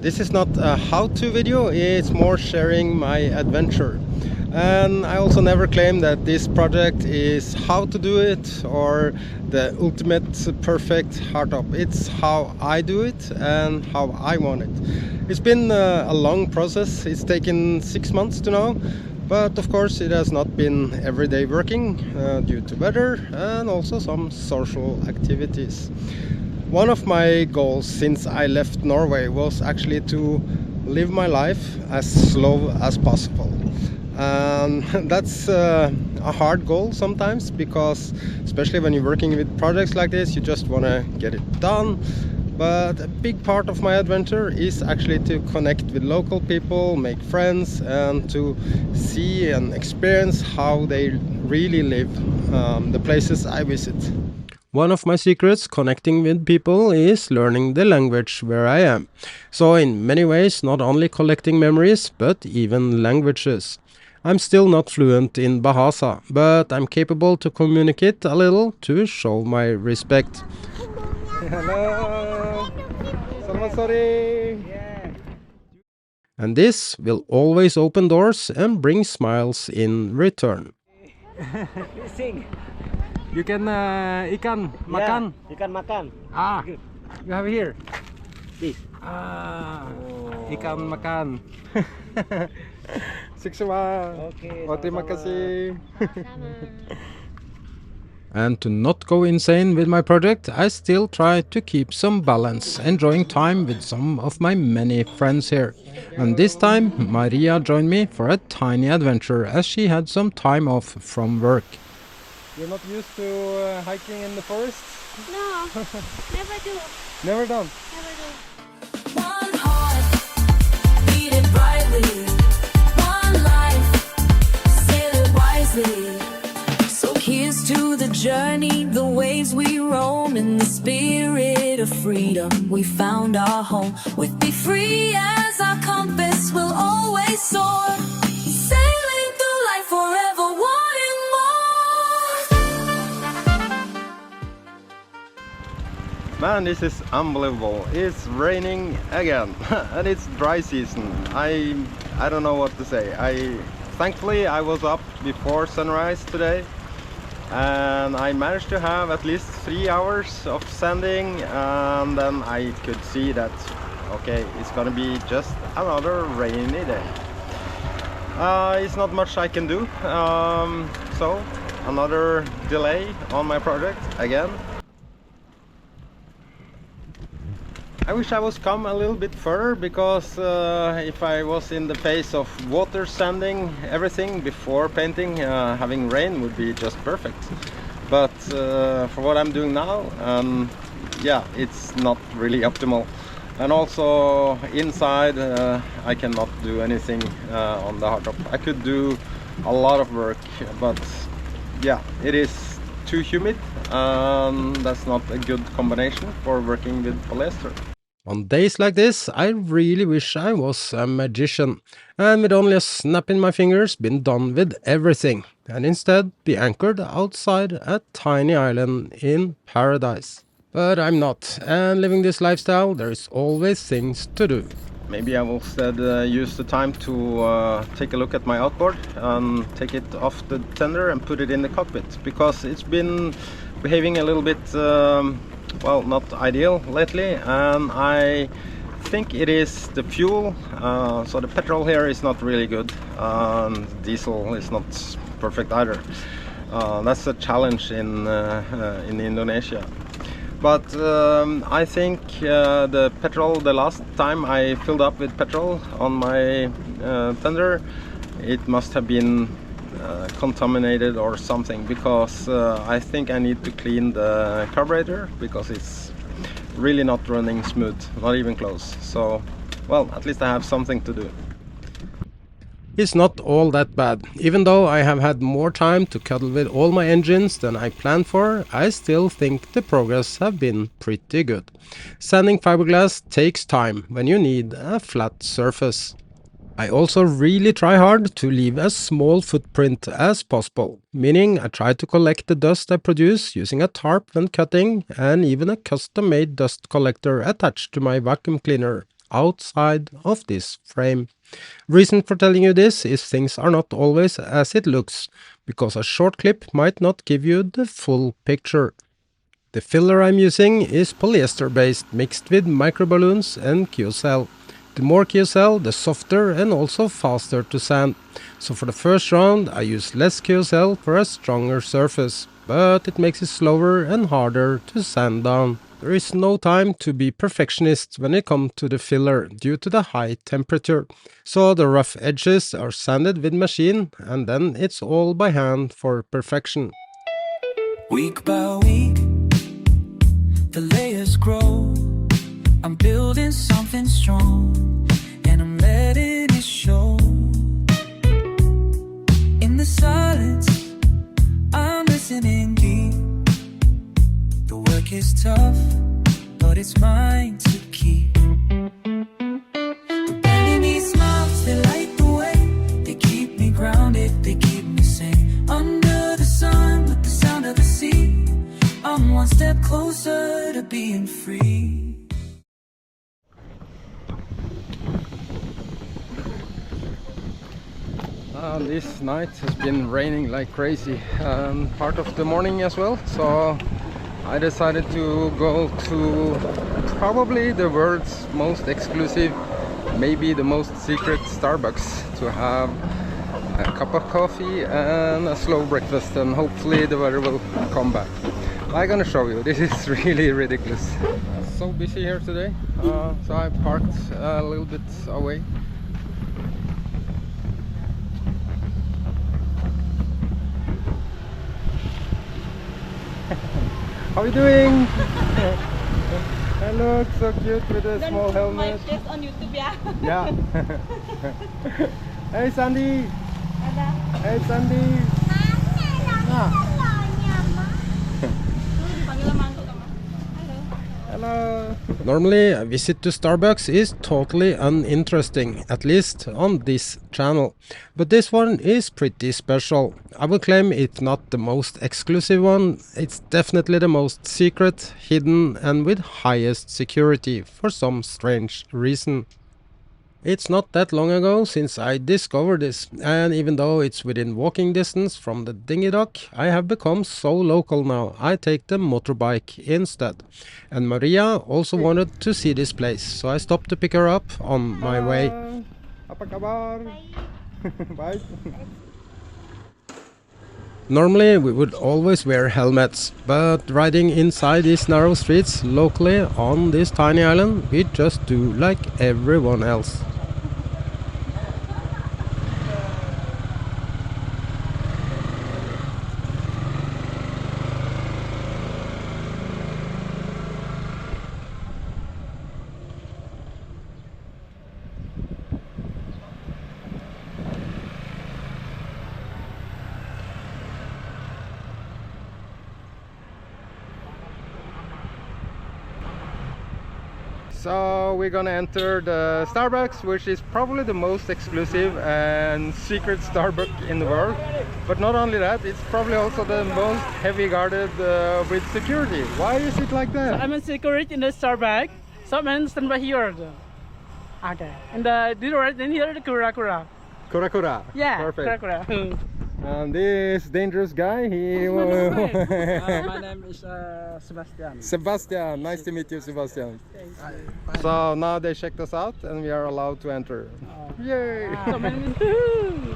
This is not a how-to video, it's more sharing my adventure. And I also never claim that this project is how to do it or the ultimate perfect hardtop. It's how I do it and how I want it. It's been a long process. It's taken 6 months to now, but of course it has not been everyday working due to weather and also some social activities. One of my goals since I left Norway was actually to live my life as slow as possible. And that's a hard goal sometimes, because especially when you're working with projects like this, you just want to get it done. But a big part of my adventure is actually to connect with local people, make friends, and to see and experience how they really live, the places I visit. One of my secrets connecting with people is learning the language where I am. So in many ways, not only collecting memories, but even languages. I'm still not fluent in Bahasa, but I'm capable to communicate a little to show my respect. Hello! Selamat sore! And this will always open doors and bring smiles in return. Fishing. You can ikan makan. Yeah, ikan makan. Ah, you have here. This. Ah, ikan makan. Siksema. Okay. Oh, terima kasih. And to not go insane with my project, I still try to keep some balance, enjoying time with some of my many friends here. And this time, Maria joined me for a tiny adventure as she had some time off from work. You're not used to hiking in the forest? No, never do. Never done? Never do. One heart beating brightly, one life, sail it wisely. So here's to the journey, the waves we roam, in the spirit of freedom we found our home. With Be Free as our compass, we'll always soar, sailing through life forever, wanting more. Man, this is unbelievable. It's raining again and it's dry season. I don't know what to say. Thankfully I was up before sunrise today, and I managed to have at least 3 hours of sanding, and then I could see that okay, it's gonna be just another rainy day. It's not much I can do, so another delay on my project again. I wish I was come a little bit further, because if I was in the phase of water sanding everything before painting, having rain would be just perfect. But for what I'm doing now, yeah, it's not really optimal. And also inside I cannot do anything on the hardtop. I could do a lot of work, but yeah, it is too humid. That's not a good combination for working with polyester. On days like this, I really wish I was a magician, and with only a snap in my fingers been done with everything, and instead be anchored outside a tiny island in paradise. But I'm not, and living this lifestyle, there is always things to do. Maybe I will instead use the time to take a look at my outboard and take it off the tender and put it in the cockpit, because it's been behaving a little bit well, not ideal lately, and I think it is the fuel. So the petrol here is not really good, diesel is not perfect either. That's a challenge in Indonesia. But I think the petrol, the last time I filled up with petrol on my tender, it must have been contaminated or something, because I think I need to clean the carburetor, because it's really not running smooth, not even close. So, well, at least I have something to do. It's not all that bad. Even though I have had more time to cuddle with all my engines than I planned for, I still think the progress have been pretty good. Sanding fiberglass takes time when you need a flat surface. I also really try hard to leave as small footprint as possible, meaning I try to collect the dust I produce using a tarp when cutting, and even a custom-made dust collector attached to my vacuum cleaner. outside of this frame. Reason for telling you this is things are not always as it looks, because a short clip might not give you the full picture. The filler I'm using is polyester based, mixed with microballoons and QSL. The more QSL, the softer and also faster to sand. So for the first round I use less QSL for a stronger surface, but it makes it slower and harder to sand down. There is no time to be perfectionist when it comes to the filler due to the high temperature. So the rough edges are sanded with machine, and then it's all by hand for perfection. Week by week, the layers grow. I'm building something strong, and I'm letting it show. In the silence, I'm listening deep. The work is tough, but it's mine to keep. The Balinese smiles, they light the way. They keep me grounded, they keep me safe. Under the sun, with the sound of the sea, I'm one step closer to being free. This night has been raining like crazy, part of the morning as well, so I decided to go to probably the world's most exclusive, maybe the most secret Starbucks to have a cup of coffee and a slow breakfast, and hopefully the weather will come back. I'm gonna show you, this is really ridiculous. So busy here today, so I parked a little bit away. How are you doing? I look so cute with a small helmet. My face on YouTube, yeah. Yeah. Hey Sandy. Hey Sandy. Ah. Hello. Normally a visit to Starbucks is totally uninteresting, at least on this channel. But this one is pretty special. I will claim it's not the most exclusive one, it's definitely the most secret, hidden and with highest security for some strange reason. It's not that long ago since I discovered this, and even though it's within walking distance from the dinghy dock, I have become so local now. I take the motorbike instead. And Maria also wanted to see this place, so I stopped to pick her up on my way. Apa kabar? Bye. Normally we would always wear helmets, but riding inside these narrow streets locally on this tiny island, we just do like everyone else. So we're gonna enter the Starbucks, which is probably the most exclusive and secret Starbucks in the world. But not only that, it's probably also the most heavy guarded with security. Why is it like that? So I'm a security in the Starbucks. So I'm stand by here. Okay. And this right in here, the Kura. Kura. Yeah. Perfect. Kura. And this dangerous guy, he... My name is Sebastian. Sebastian, nice to meet you, Sebastian. So now they checked us out and we are allowed to enter. Yay! So my name is...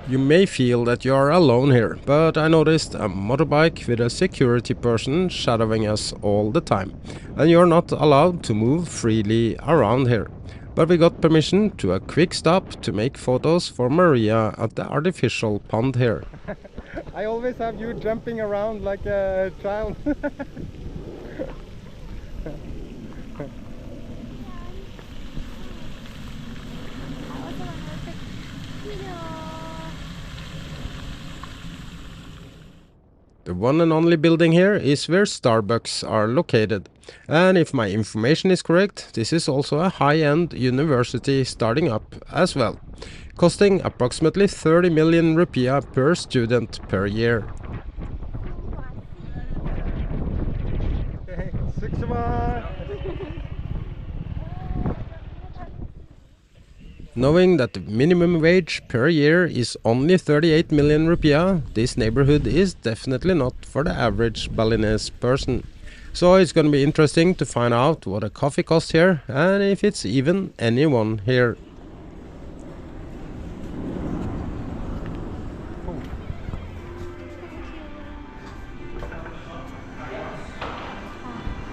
You may feel that you are alone here, but I noticed a motorbike with a security person shadowing us all the time. And you're not allowed to move freely around here. But we got permission to a quick stop to make photos for Maria at the artificial pond here. I always have you jumping around like a child. The one and only building here is where Starbucks are located. And if my information is correct, this is also a high-end university starting up as well, costing approximately 30 million rupiah per student per year. Bye. Knowing that the minimum wage per year is only 38 million rupiah, this neighborhood is definitely not for the average Balinese person. So it's going to be interesting to find out what a coffee costs here and if it's even anyone here.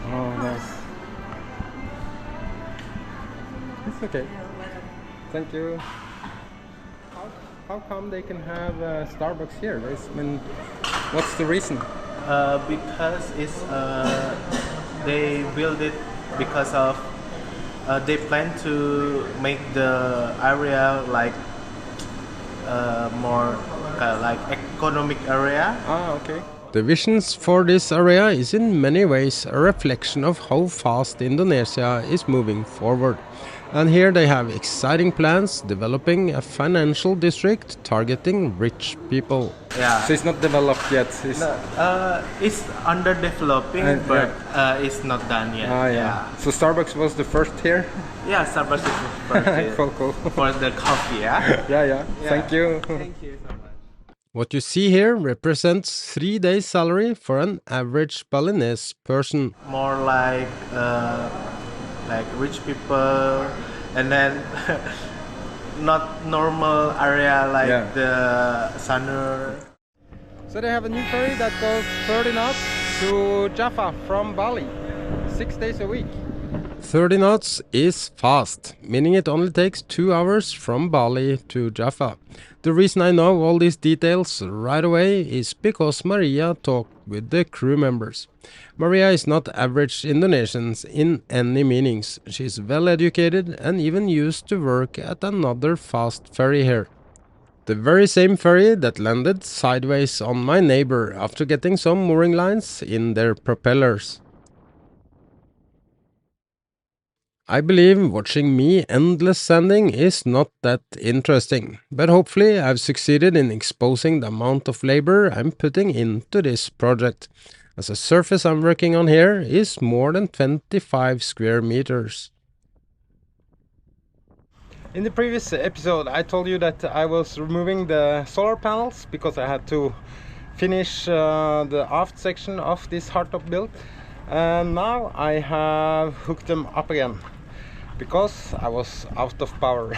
Oh, nice. It's okay. Thank you. How come they can have Starbucks here? What's the reason? Because it's they build it because of they plan to make the area like more like economic area. Ah, okay. The visions for this area is in many ways a reflection of how fast Indonesia is moving forward. And here they have exciting plans developing a financial district targeting rich people. Yeah. So it's not developed yet. It's underdeveloping, but it's not done yet. Ah, yeah. So Starbucks was the first here? Yeah, Starbucks is the first here Cool. for the coffee. Yeah. Yeah. Thank you. Thank you so much. What you see here represents 3 days' salary for an average Balinese person. More like rich people, and then not normal area like the Sanur. So they have a new ferry that goes 30 knots to Jaffa from Bali, 6 days a week. 30 knots is fast, meaning it only takes 2 hours from Bali to Jaffa. The reason I know all these details right away is because Maria talked with the crew members. Maria is not average Indonesians in any meanings. She is well educated and even used to work at another fast ferry here. The very same ferry that landed sideways on my neighbor after getting some mooring lines in their propellers. I believe watching me endless sanding is not that interesting, but hopefully I've succeeded in exposing the amount of labor I'm putting into this project, as the surface I'm working on here is more than 25 square meters. In the previous episode I told you that I was removing the solar panels because I had to finish the aft section of this hardtop build, and now I have hooked them up again because I was out of power.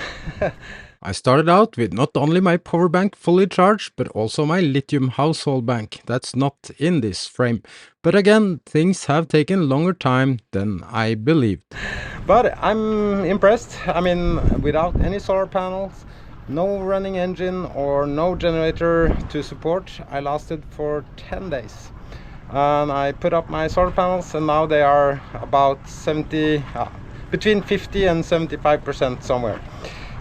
I started out with not only my power bank fully charged, but also my lithium household bank that's not in this frame. But again, things have taken longer time than I believed. But I'm impressed. I mean, without any solar panels, no running engine or no generator to support, I lasted for 10 days. And I put up my solar panels and now they are about between 50 and 75% somewhere.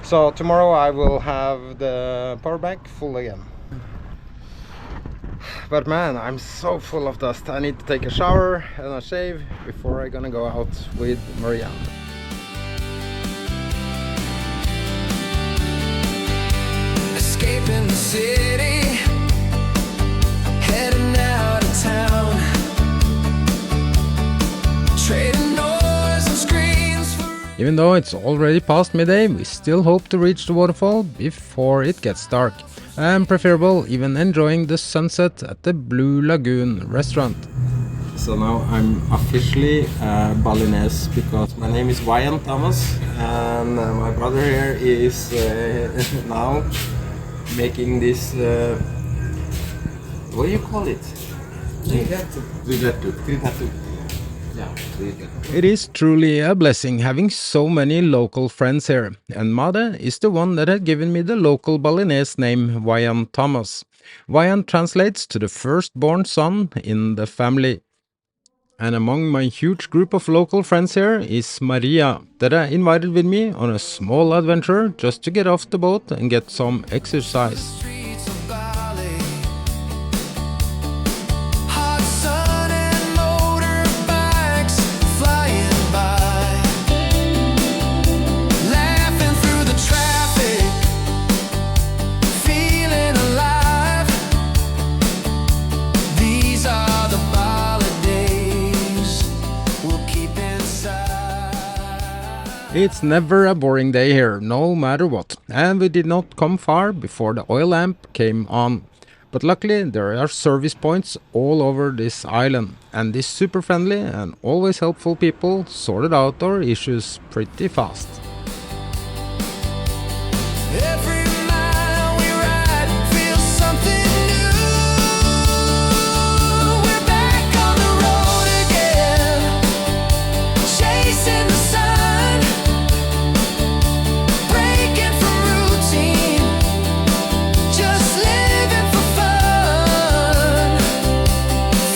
So tomorrow I will have the power bank full again. But man, I'm so full of dust. I need to take a shower and a shave before I'm gonna go out with Maria. Escaping the city, heading out of town, trading noise and screens for... Even though it's already past midday, we still hope to reach the waterfall before it gets dark, and preferable even enjoying the sunset at the Blue Lagoon restaurant. So now I'm officially Balinese because my name is Wayan Thomas and my brother here is now making this, what do you call it? Tritatu. Yeah, It is truly a blessing having so many local friends here, and Made is the one that had given me the local Balinese name Wayan Thomas. Wayan translates to the firstborn son in the family. And among my huge group of local friends here is Maria, that I invited with me on a small adventure just to get off the boat and get some exercise. Streets of Bali, hot sun and motorbikes flying by, laughing through the traffic, feeling alive. These are the Bali days. We'll It's never a boring day here, no matter what, and we did not come far before the oil lamp came on. But luckily there are service points all over this island, and these super friendly and always helpful people sorted out our issues pretty fast. Every mile we ride feels something new. We're back on the road again, chasing the sun, breaking from routine, just living for fun.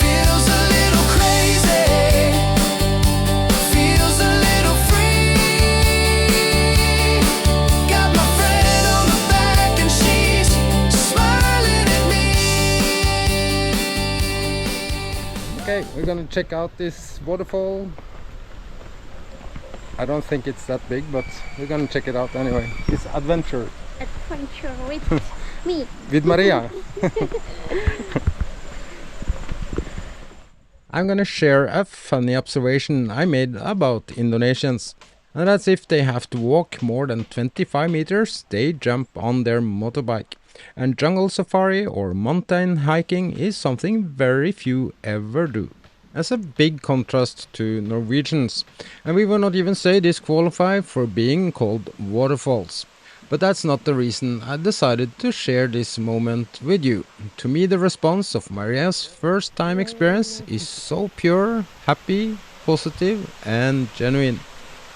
Feels a little crazy, feels a little free. Got my friend on the back and she's smiling at me. Okay, we're gonna check out this waterfall. I don't think it's that big, but we're gonna check it out anyway. It's adventure Adventure with me. with Maria. I'm gonna share a funny observation I made about Indonesians. And that's if they have to walk more than 25 meters, they jump on their motorbike. And jungle safari or mountain hiking is something very few ever do. As a big contrast to Norwegians. And we will not even say disqualify for being called waterfalls. But that's not the reason I decided to share this moment with you. To me, the response of Maria's first time experience is so pure, happy, positive and genuine.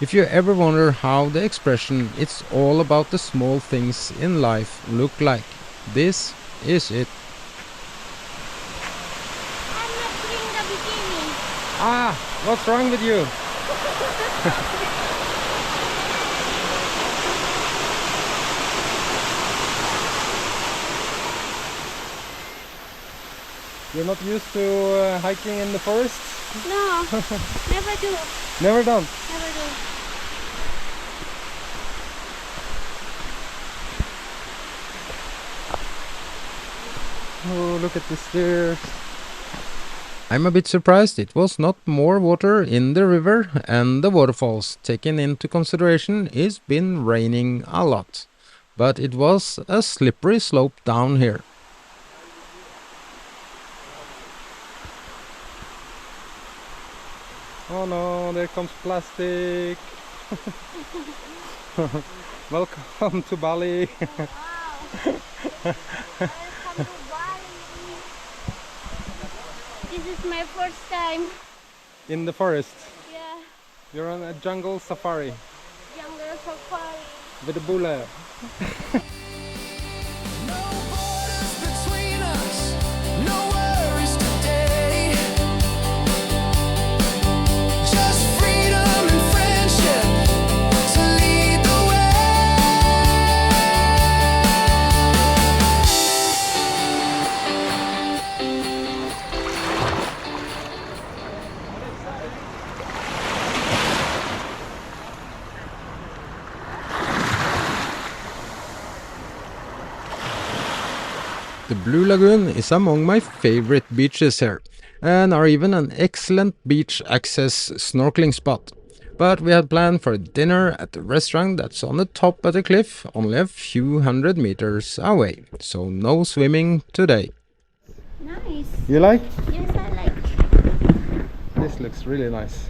If you ever wonder how the expression "it's all about the small things in life" look like, this is it. I'm not doing the bikini. Ah, what's wrong with you? You're not used to hiking in the forest? No, never do. Never done. Never do. Oh, look at the stairs. I'm a bit surprised it was not more water in the river and the waterfalls. Taken into consideration, it's been raining a lot. But it was a slippery slope down here. Oh no, there comes plastic. Welcome to Bali. Wow. Welcome to Bali. This is my first time. In the forest. Yeah, You're on a jungle safari jungle safari. with a bula. No borders between us, no worries today. Just freedom and friendship to lead the The Blue Lagoon is among my favorite beaches here, and are even an excellent beach access snorkeling spot. But we had planned for dinner at the restaurant that's on the top of the cliff, only a few hundred meters away, so no swimming today. Nice. You like? Yes, I like. This looks really nice.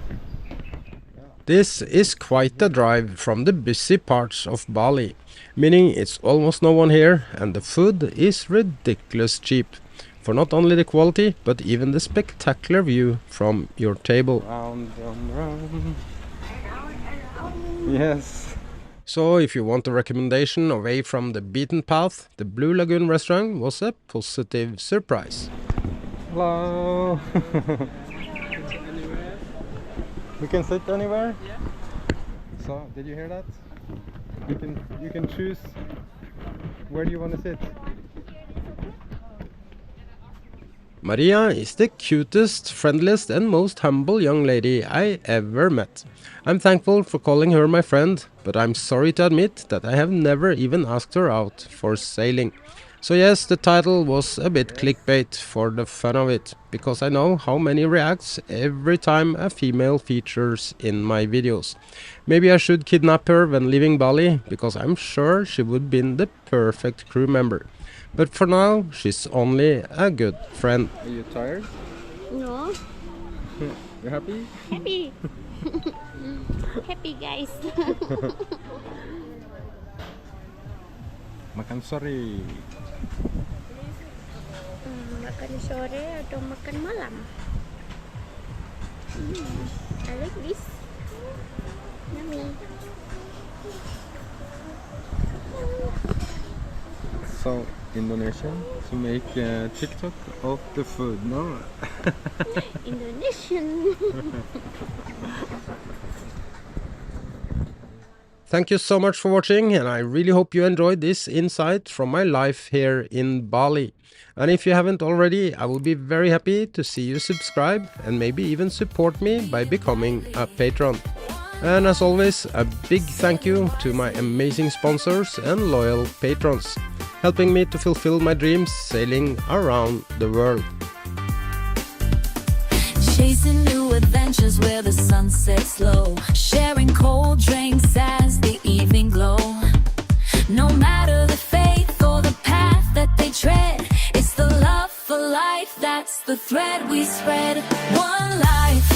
This is quite a drive from the busy parts of Bali, meaning it's almost no one here and the food is ridiculous cheap. For not only the quality, but even the spectacular view from your table. Round and round. Yes. So if you want a recommendation away from the beaten path, the Blue Lagoon restaurant was a positive surprise. Hello. We can sit anywhere? Yeah. So, did you hear that? You can choose where do you want to sit. Maria is the cutest, friendliest and most humble young lady I ever met. I'm thankful for calling her my friend, but I'm sorry to admit that I have never even asked her out for sailing. So yes, the title was a bit clickbait for the fun of it, because I know how many reacts every time a female features in my videos. Maybe I should kidnap her when leaving Bali, because I'm sure she would be the perfect crew member. But for now, she's only a good friend. Are you tired? No. You happy? Happy. Happy guys. Makan sore. Makan sore atau makan malam? I like this. Yummy. So Indonesian to make TikTok of the food, no? Indonesian. Thank you so much for watching, and I really hope you enjoyed this insight from my life here in Bali. And if you haven't already, I will be very happy to see you subscribe and maybe even support me by becoming a patron. And as always, a big thank you to my amazing sponsors and loyal patrons, helping me to fulfill my dreams sailing around the world. Chasing new adventures where the sun sets low, sharing cold drinks as the evening glow. No matter the faith or the path that they tread, it's the love for life that's the thread we spread. One life.